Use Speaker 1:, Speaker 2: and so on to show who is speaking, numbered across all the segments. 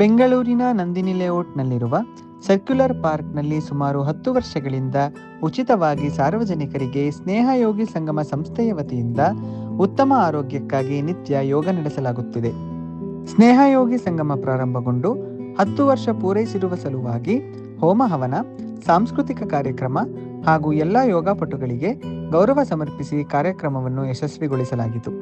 Speaker 1: ಬೆಂಗಳೂರಿನ ನಂದಿನಿ ಲೇಔಟ್ನಲ್ಲಿರುವ ಸರ್ಕ್ಯುಲರ್ ಪಾರ್ಕ್ನಲ್ಲಿ ಸುಮಾರು 10 ವರ್ಷಗಳಿಂದ ಉಚಿತವಾಗಿ ಸಾರ್ವಜನಿಕರಿಗೆ ಸ್ನೇಹಯೋಗಿ ಸಂಗಮ ಸಂಸ್ಥೆಯ ವತಿಯಿಂದ ಉತ್ತಮ ಆರೋಗ್ಯಕ್ಕಾಗಿ ನಿತ್ಯ ಯೋಗ ನಡೆಸಲಾಗುತ್ತಿದೆ. ಸ್ನೇಹಯೋಗಿ ಸಂಗಮ ಪ್ರಾರಂಭಗೊಂಡು 10 ವರ್ಷ ಪೂರೈಸಿರುವ ಸಲುವಾಗಿ ಹೋಮ ಹವನ, ಸಾಂಸ್ಕೃತಿಕ ಕಾರ್ಯಕ್ರಮ ಹಾಗೂ ಎಲ್ಲ ಯೋಗಪಟುಗಳಿಗೆ ಗೌರವ ಸಮರ್ಪಿಸಿ ಕಾರ್ಯಕ್ರಮವನ್ನು ಯಶಸ್ವಿಗೊಳಿಸಲಾಯಿತು.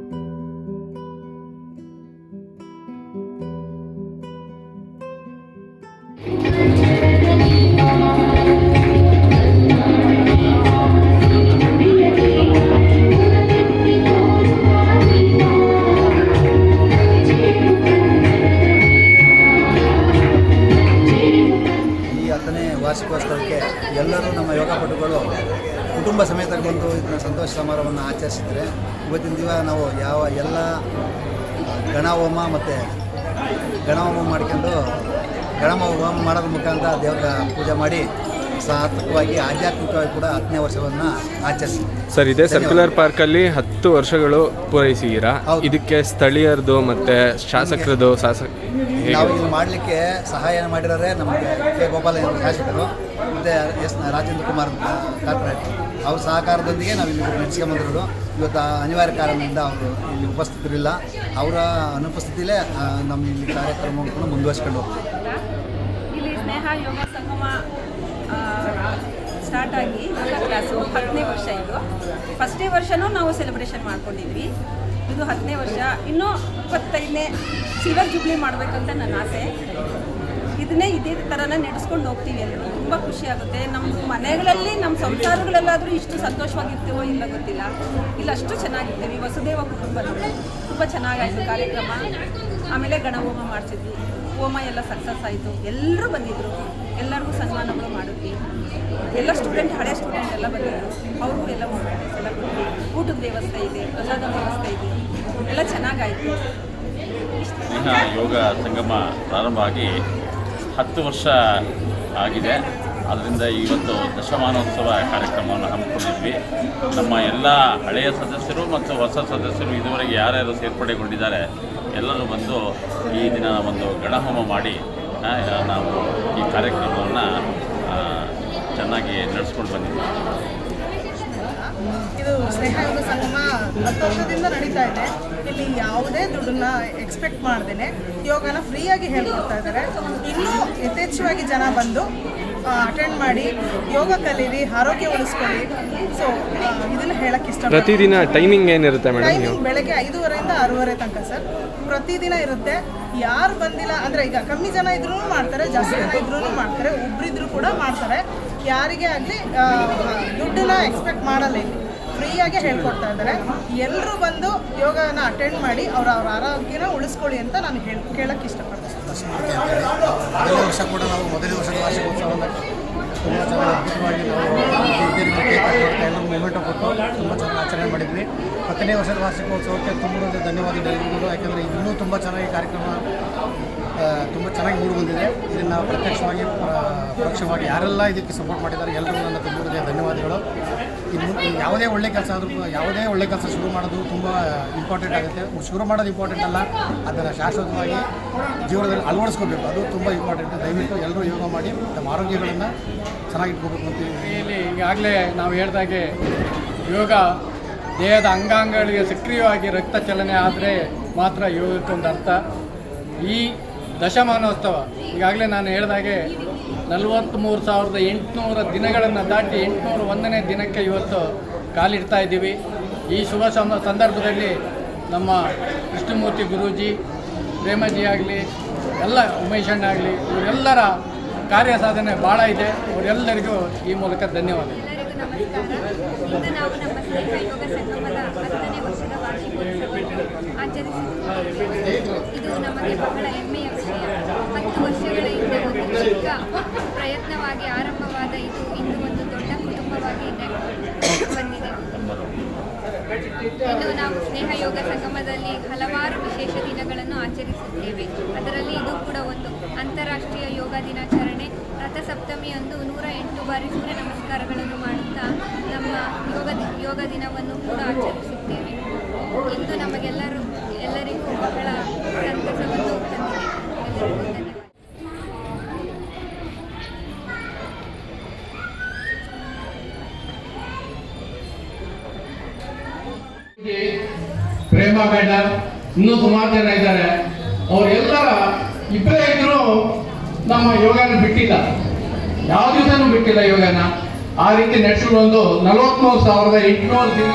Speaker 2: ವಾರ್ಷಿಕೋತ್ಸವಕ್ಕೆ ಎಲ್ಲರೂ ನಮ್ಮ ಯೋಗಪಟುಗಳು ಕುಟುಂಬ ಸಮೇತ ಬಂದು ಇದನ್ನು ಸಂತೋಷ ಸಮಾರಂಭವನ್ನು ಆಚರಿಸಿದರೆ, ಇವತ್ತಿನ ದಿನ ನಾವು ಎಲ್ಲ ಗಣಹೋಮ ಮತ್ತು ಗಣಹೋಮ ಮಾಡ್ಕೊಂಡು ಹೋಮ ಮಾಡೋದ್ರ ಮುಖಾಂತರ ದೇವರ ಪೂಜೆ ಮಾಡಿ ಸಾರ್ಥಕವಾಗಿ ಆಧ್ಯಾತ್ಮಿಕವಾಗಿ ಕೂಡ 10ನೇ ವರ್ಷವನ್ನು ಆಚರಿಸ್ತೀವಿ.
Speaker 3: ಸರ್, ಇದೇ ಸರ್ಕ್ಯುಲರ್ ಪಾರ್ಕಲ್ಲಿ 10 ವರ್ಷಗಳು ಪೂರೈಸಿದ್ದೀರಾ. ಇದಕ್ಕೆ ಸ್ಥಳೀಯರದು ಮತ್ತು ಶಾಸಕರದು
Speaker 2: ನಾವು ಇದು ಮಾಡಲಿಕ್ಕೆ ಸಹಾಯ ಮಾಡಿರೋರೆ ನಮಗೆ ಕೆ ಗೋಪಾಲ ಶಾಸಕರು ಮತ್ತು ಎಸ್ ರಾಜೇಂದ್ರ ಕುಮಾರ್ ಕಾರ್ಪೊರೇಟರ್ ಅವ್ರ ಸಹಕಾರದೊಂದಿಗೆ ನಾವು ಇಲ್ಲಿ ನಡೆಸ್ಕೊಂಬಂದಿರೋದು. ಇವತ್ತು ಅನಿವಾರ್ಯ ಕಾರಣದಿಂದ ಅವರು ಇಲ್ಲಿ ಉಪಸ್ಥಿತರಿಲ್ಲ. ಅವರ ಅನುಪಸ್ಥಿತಿಯಲ್ಲೇ ನಮ್ಮ ಇಲ್ಲಿ ಕಾರ್ಯಕ್ರಮವನ್ನು ಮುಂದುವರಿಸ್ಕೊಂಡು ಹೋಗ್ತೀವಿ.
Speaker 4: ಇಲ್ಲಿ ಸ್ನೇಹ ಯೋಗ ಸಂಗಮ ಸ್ಟಾರ್ಟ್ ಆಗಿ ಯೋಗ ಕ್ಲಾಸು 10ನೇ ವರ್ಷ. ಇದು ಫಸ್ಟೇ ವರ್ಷನೂ ನಾವು ಸೆಲೆಬ್ರೇಷನ್ ಮಾಡ್ಕೊಂಡಿದ್ವಿ. ಇದು 10ನೇ ವರ್ಷ. ಇನ್ನೂ 25ನೇ ಸಿಲ್ವರ್ ಜುಬ್ಲಿ ಮಾಡಬೇಕಂತ ನನ್ನ ಆಸೆ. ಇದೇ ಥರನೇ ನಡೆಸ್ಕೊಂಡು ಹೋಗ್ತೀವಿ. ಎಲ್ಲರೂ ತುಂಬ ಖುಷಿಯಾಗುತ್ತೆ. ನಮ್ಮದು ಮನೆಗಳಲ್ಲಿ ನಮ್ಮ ಸಂಸಾರಗಳಲ್ಲಾದರೂ ಇಷ್ಟು ಸಂತೋಷವಾಗಿರ್ತೀವೋ ಇಲ್ಲ ಗೊತ್ತಿಲ್ಲ. ಇಲ್ಲಿ ಅಷ್ಟು ಚೆನ್ನಾಗಿರ್ತೀವಿ. ವಸುದೇವ ಕುಟುಂಬದಲ್ಲಿ ತುಂಬ ಚೆನ್ನಾಗಾಯಿತು ಕಾರ್ಯಕ್ರಮ. ಆಮೇಲೆ ಗಣಹೋಮ ಮಾಡಿಸಿದ್ವಿ. ಹೋಮ ಎಲ್ಲ ಸಕ್ಸಸ್ ಆಯಿತು. ಎಲ್ಲರೂ ಬಂದಿದ್ದರು. ಎಲ್ಲರಿಗೂ ಸನ್ಮಾನಗಳು ಮಾಡಿದ್ವಿ. ಎಲ್ಲ ಸ್ಟೂಡೆಂಟ್, ಹಳೆ ಸ್ಟೂಡೆಂಟ್ ಎಲ್ಲ ಬಂದಿದ್ದರು. ಅವ್ರಿಗೂ ಎಲ್ಲ ಎಲ್ಲ ಕೊಟ್ವಿ. ಊಟದ ವ್ಯವಸ್ಥೆ ಇದೆ, ಪ್ರಸಾದ ವ್ಯವಸ್ಥೆ ಇದೆ. ಎಲ್ಲ ಚೆನ್ನಾಗಾಯಿತು.
Speaker 5: ಸ್ನೇಹ ಯೋಗ ಸಂಗಮ ಪ್ರಾರಂಭ ಆಗಿ 10 ವರ್ಷ ಆಗಿದೆ. ಆದ್ದರಿಂದ ಇವತ್ತು ದಶಮಾನೋತ್ಸವ ಕಾರ್ಯಕ್ರಮವನ್ನು ಹಮ್ಮಿಕೊಂಡಿದ್ವಿ. ನಮ್ಮ ಎಲ್ಲ ಹಳೆಯ ಸದಸ್ಯರು ಮತ್ತು ಹೊಸ ಸದಸ್ಯರು ಇದುವರೆಗೆ ಯಾರ್ಯಾರು ಸೇರ್ಪಡೆಗೊಂಡಿದ್ದಾರೆ ಎಲ್ಲರೂ ಬಂದು ಈ ದಿನ ಒಂದು ಗಣಹೋಮ ಮಾಡಿ ನಾವು ಈ ಕಾರ್ಯಕ್ರಮವನ್ನು ಚೆನ್ನಾಗಿ ನಡೆಸ್ಕೊಂಡು ಬಂದಿದ್ದೀವಿ.
Speaker 6: ಇದು ಸ್ನೇಹ ಯೋಗ ಸಂಗಮ 10 ವರ್ಷದಿಂದ ನಡೀತಾ ಇದೆ. ಇಲ್ಲಿ ಯಾವುದೇ ದುಡ್ಡನ್ನ ಎಕ್ಸ್ಪೆಕ್ಟ್ ಮಾಡ್ದೇನೆ ಯೋಗನ ಫ್ರೀಯಾಗಿ ಹೇಳ್ಕೊಡ್ತಾ ಇದ್ದಾರೆ. ಇನ್ನೂ ಯಥೇಚ್ಛವಾಗಿ ಜನ ಬಂದು ಅಟೆಂಡ್ ಮಾಡಿ ಯೋಗ ಕಲೀರಿ, ಆರೋಗ್ಯ ಉಳಿಸ್ಕೊಳ್ಳಿ. ಸೊ ಇದನ್ನು ಹೇಳಕ್ಕೆ ಇಷ್ಟ.
Speaker 3: ಪ್ರತಿದಿನ ಟೈಮಿಂಗ್ ಏನಿರುತ್ತೆ ಮೇಡಮ್?
Speaker 6: ಟೈಮಿಂಗ್ ಬೆಳಗ್ಗೆ 5:30 6:30 ತನಕ ಸರ್. ಪ್ರತಿದಿನ ಇರುತ್ತೆ. ಯಾರು ಬಂದಿಲ್ಲ ಅಂದರೆ, ಈಗ ಕಮ್ಮಿ ಜನ ಇದ್ರೂ ಮಾಡ್ತಾರೆ, ಜಾಸ್ತಿ ಜನ ಇದ್ರೂ ಮಾಡ್ತಾರೆ, ಒಬ್ಬರಿದ್ರೂ ಕೂಡ ಮಾಡ್ತಾರೆ. ಯಾರಿಗೇ ಆಗಲಿ ದುಡ್ಡನ್ನ ಎಕ್ಸ್ಪೆಕ್ಟ್ ಮಾಡಲ್ಲ. ಇಲ್ಲಿ ಫ್ರೀಯಾಗೆ ಹೇಳ್ಕೊಡ್ತಾ ಇದ್ದಾರೆ. ಎಲ್ಲರೂ ಬಂದು ಯೋಗನ ಅಟೆಂಡ್ ಮಾಡಿ ಅವ್ರ ಆರೋಗ್ಯನ ಉಳಿಸ್ಕೊಳ್ಳಿ ಅಂತ ನಾನು ಕೇಳಕ್ಕೆ ಇಷ್ಟಪಡ್ತೀನಿ.
Speaker 2: ಮೊದಲನೇ ವರ್ಷ ಕೂಡ ನಾವು ಮೊದಲನೇ ವರ್ಷದ ವಾರ್ಷಿಕೋತ್ಸವವನ್ನು ತುಂಬ ಚೆನ್ನಾಗಿ ಅದ್ಭುತವಾಗಿ ನಾವು ಎಲ್ಲರೂ ಮೊಮೆಂಟು ಕೊಟ್ಟು ತುಂಬ ಚೆನ್ನಾಗಿ ಆಚರಣೆ ಮಾಡಿದ್ವಿ. 10ನೇ ವರ್ಷದ ವಾರ್ಷಿಕೋತ್ಸವಕ್ಕೆ ತುಂಬ ಧನ್ಯವಾದಗಳು. ಯಾಕೆಂದರೆ ಇನ್ನೂ ತುಂಬ ಚೆನ್ನಾಗಿ ಕಾರ್ಯಕ್ರಮ ತುಂಬ ಚೆನ್ನಾಗಿ ಮೂಡಿಬಂದಿದೆ. ಇದನ್ನು ಪ್ರತ್ಯಕ್ಷವಾಗಿ ಪರೋಕ್ಷವಾಗಿ ಯಾರೆಲ್ಲ ಇದಕ್ಕೆ ಸಪೋರ್ಟ್ ಮಾಡಿದ್ದಾರೆ ಎಲ್ಲರಿಗೂ ನನ್ನ ತುಂಬ ಧನ್ಯವಾದಗಳು. ಇನ್ನು ಯಾವುದೇ ಒಳ್ಳೆ ಕೆಲಸ ಆದರೂ ಯಾವುದೇ ಒಳ್ಳೆ ಕೆಲಸ ಶುರು ಮಾಡೋದು ತುಂಬ ಇಂಪಾರ್ಟೆಂಟ್ ಆಗುತ್ತೆ. ಶುರು ಮಾಡೋದು ಇಂಪಾರ್ಟೆಂಟ್ ಅಲ್ಲ, ಅದನ್ನು ಶಾಶ್ವತವಾಗಿ ಜೀವನದಲ್ಲಿ ಅಳವಡಿಸ್ಕೋಬೇಕು. ಅದು ತುಂಬ ಇಂಪಾರ್ಟೆಂಟ್. ದಯವಿಟ್ಟು ಎಲ್ಲರೂ ಯೋಗ ಮಾಡಿ ತಮ್ಮ ಆರೋಗ್ಯಗಳನ್ನು ಚೆನ್ನಾಗಿಟ್ಕೋಬೇಕು ಅಂತೀವಿ.
Speaker 7: ಇಲ್ಲಿ ಈಗಾಗಲೇ ನಾವು ಹೇಳಿದಾಗೆ ಯೋಗ ದೇಹದ ಅಂಗಾಂಗಗಳಿಗೆ ಸಕ್ರಿಯವಾಗಿ ರಕ್ತ ಚಲನೆ ಆದರೆ ಮಾತ್ರ ಯೋಗಕ್ಕೊಂದು ಅರ್ಥ. ಈ ದಶಮಾನೋತ್ಸವ ಈಗಾಗಲೇ ನಾನು ಹೇಳಿದಾಗೆ 43,800 ದಿನಗಳನ್ನು ದಾಟಿ 801ನೇ ದಿನಕ್ಕೆ ಇವತ್ತು ಕಾಲಿಡ್ತಾ ಇದ್ದೀವಿ. ಈ ಶುಭ ಸಂದರ್ಭದಲ್ಲಿ ನಮ್ಮ ಕೃಷ್ಣಮೂರ್ತಿ ಗುರೂಜಿ, ಪ್ರೇಮಜಿ ಆಗಲಿ, ಎಲ್ಲ ಉಮೇಶಣ್ಣ ಆಗಲಿ, ಇವರೆಲ್ಲರ ಕಾರ್ಯ ಸಾಧನೆ ಭಾಳ ಇದೆ. ಅವರೆಲ್ಲರಿಗೂ ಈ ಮೂಲಕ ಧನ್ಯವಾದಗಳು.
Speaker 8: ಇಂದು ನಾವು ನಮ್ಮ ಸ್ನೇಹ ಯೋಗ ಸಂಗಮದ 10ನೇ ವರ್ಷದ ವಾರ್ಷಿಕೋತ್ಸವವನ್ನು ಆಚರಿಸುತ್ತಿದ್ದೇವೆ. ಇದು ನಮಗೆ ಬಹಳ ಹೆಮ್ಮೆಯ ವಿಷಯ. 10 ವರ್ಷಗಳ ಹಿಂದೆ ಒಂದು ಚಿಕ್ಕ ಪ್ರಯತ್ನವಾಗಿ ಆರಂಭವಾದ ಇದು ಇಂದು ಒಂದು ದೊಡ್ಡ ಕುಟುಂಬವಾಗಿ ಬಂದಿದೆ. ಇನ್ನು ನಾವು ಸ್ನೇಹ ಯೋಗ ಸಂಗಮದಲ್ಲಿ ಹಲವಾರು ವಿಶೇಷ ದಿನಗಳನ್ನು ಆಚರಿಸುತ್ತೇವೆ. ಅದರಲ್ಲಿ ಇದು ಕೂಡ ಒಂದು. ಅಂತಾರಾಷ್ಟ್ರೀಯ ಯೋಗ ದಿನಾಚರಣೆ ರಥಸಪ್ತಮಿಯಂದು 108 ಬಾರಿ ಸೂರ್ಯ ನಮಸ್ಕಾರಗಳನ್ನು ಮಾಡುತ್ತಾ ನಮ್ಮ ಯೋಗ ದಿನವನ್ನು ಕೂಡ ಆಚರಿಸುತ್ತೇವೆ. ಇಂದು ಎಲ್ಲರಿಗೂ ಬಹಳ ಸಂತಸವನ್ನು ತಂದಿದೆ. ಎಲ್ಲರಿಗೂ ಧನ್ಯವಾದ.
Speaker 7: ಪ್ರೇಮ ಮೇಡಮ್, ಇನ್ನೂ ಸುಮಾರು ಜನ ಇದ್ದಾರೆ. ಅವರೆಲ್ಲರ ಇಬ್ಬರೇ ಇದ್ರು ನಮ್ಮ ಯೋಗನ ಬಿಟ್ಟಿಲ್ಲ, ಯಾವ ದಿವಸನೂ ಬಿಟ್ಟಿಲ್ಲ ಯೋಗನ. ಆ ರೀತಿ ನಡೆಸಿಕೊಂಡು 43,800 ದಿನ